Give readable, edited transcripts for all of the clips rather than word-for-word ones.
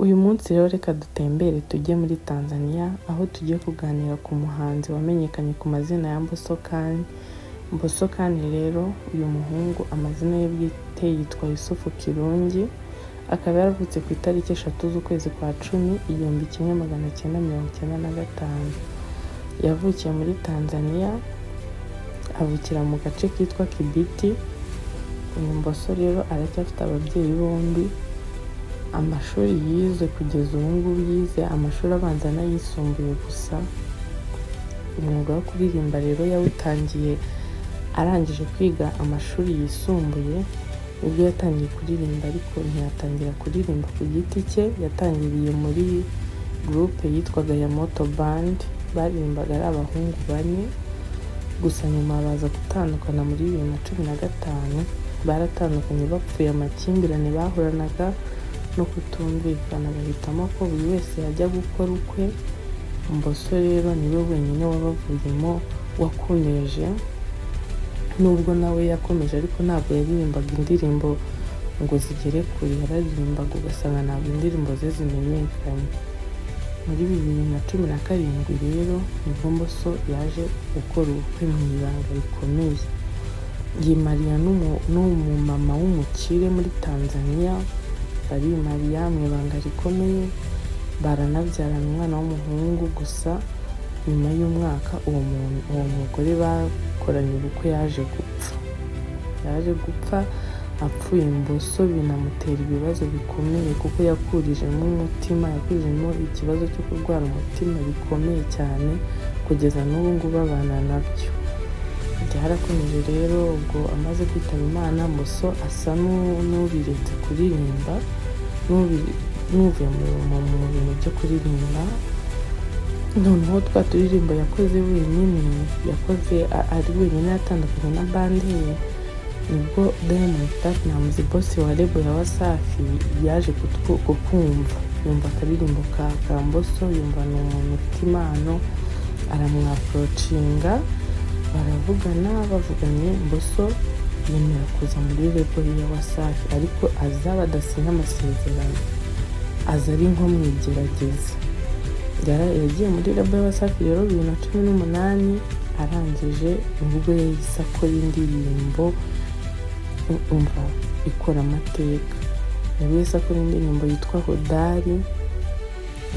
Uyu munsi rero reka dutembere tujye muri Tanzania, aho tugiye kuganira ku muhanzi wamenyekanye ku mazina ya Mbosso Khan. Mbosso Khan rero uyu muhungu amazina ye bwite yitwa Yusufu Kirungi, akaba yaravutse ku itariki 3 z'ukwezi kwa 10 1995. Yavukiye muri Tanzania, avukira mu gace kitwa Kibiti. Uyu Mbosso rero aracyafite ababyeyi bombi. Amashuri yize kugeza ubu ngubu yize amashuri abanza n'ayisumbuye gusa. Umwuga wo kuririmba rero yawutangiye arangije kwiga amashuri yisumbuye, ubwo yatangiye kuririmba ariko ntiyatangira kuririmba ku giti cye. Yatangiriye muri groupe yitwaga Yamoto Band, baririmbaga ari abahungu 4, gusa nyuma baza gutandukana muri 2015. Baratandukanye bapfuye amakimbirane bahoranaga no kutumvikana, bahitamo ko buri wese yajya gukora ukwe. Mbosso rero niwe wenyine wabavuyemo wakomeje, nubwo nawe yakomeje ariko ntabwo yaririmbaga indirimbo ngo zigere kure, yararirimbaga ugasanga ntabwo indirimbo ze zimenyekanye. Muri 2017 rero nibwo Mbosso yaje gukora ubukwe mu ibanga rikomeye. Yimariya n'umumama w'umukire muri Tanzania, barimariya mu ibanga rikomeye, baranabyarana umwana w'umuhungu. Gusa nyuma y'umwaka uwo mugore bakoranye ubukwe yaje gupfa. Apfuye Mbosso binamutera ibibazo bikomeye kuko yakurijemo ikibazo cyo kurwara umutima bikomeye cyane, kugeza n'ubu ngubu abana nabyo. Byarakomeje rero, ubwo amaze kwitaba Imana Mbosso asa n'ubiretse kuririmba, n'uvuye mu bintu byo kuririmba. Noneho twa turirimbo yakoze wenyine, yakoze ari wenyine atandukanye na bande ye, nibwo Diamond Platnumz, boss wa label ya Wasafi, yaje kumva, yumva akaririmbo ka Mbosso, yumva ni umuntu ufite impano, aramwaprocinga, bavuganye. Mbosso yemera kuza muri label ya Wasafi, ariko aza badasinya amasezerano, aza ari nko mu igerageza. Yagiye muri label ya Wasafi rero 2018, arangije ubwo yahise akora indirimbo umva ikora amateka. Yahise akora indirimbo yitwa Hodari,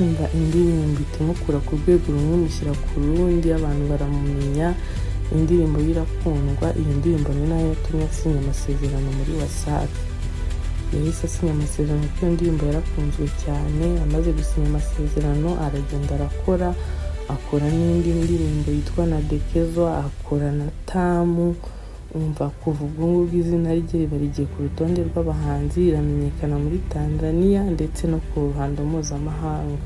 umva indirimbo itimukura ku rwego rumwe mushyira ku rundi, abantu baramumenya, indirimbo irakundwa. Iyo ndirimbo ni nayo yatumye asinya amasezerano muri Wasafi. Yahise asinya amasezerano kuko iyo ndirimbo yarakunzwe cyane. Amaze gusinya amasezerano aragenda akora n'indi ndirimbo yitwa Nadekezwa, akora na Tamu. Umva kuva ubwo ngubwo izina rye riba rigiye ku rutonde rw'abahanzi, iramenyekana muri Tanzania ndetse no ku ruhando mpuzamahanga.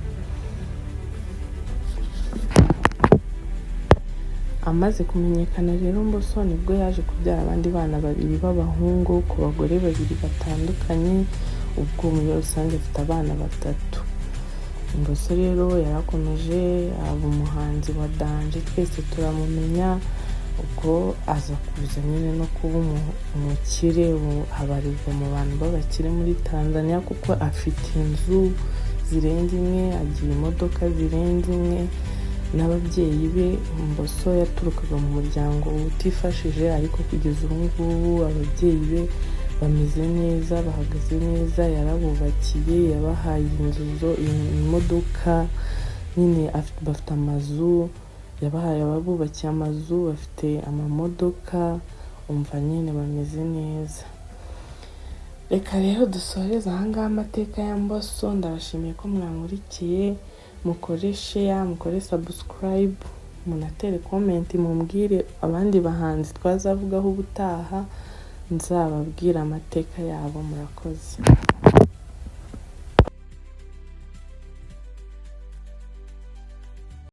Amaze kumenyekana rero Mbosso nibwo yaje kubyara abandi bana 2 b'abahungu ku bagore 2 batandukanye, ubwo muri rusange afite abana 3. Mbosso rero yarakomeje aba umuhanzi wa danje, twese turamumenya. Ubwo aza kuza nyine no kuba umukire, habarirwa mu bantu b'abakire muri Tanzania kuko afite inzu zirenze imwe, agira imodoka zirenze imwe, n'ababyeyi be. Mbosso yaturukaga mu muryango utifashije, ariko kugeza ubu ngubu ababyeyi be bameze neza, bahagaze neza. Yarabubakiye, yabahaye inzu, imodoka nyine, bafite amazu, yabahaye ababubakiye amazu, bafite amamodoka, umva nyine bameze neza. Reka rero dusoreze ahangaha amateka ya Mbosso. Ndabashimiye ko mwankurikiye, mukore share, mukore subscribe, munatere comment, mumbwire abandi bahanzi twazavugaho ubutaha, nzababwira amateka yabo. Murakoze.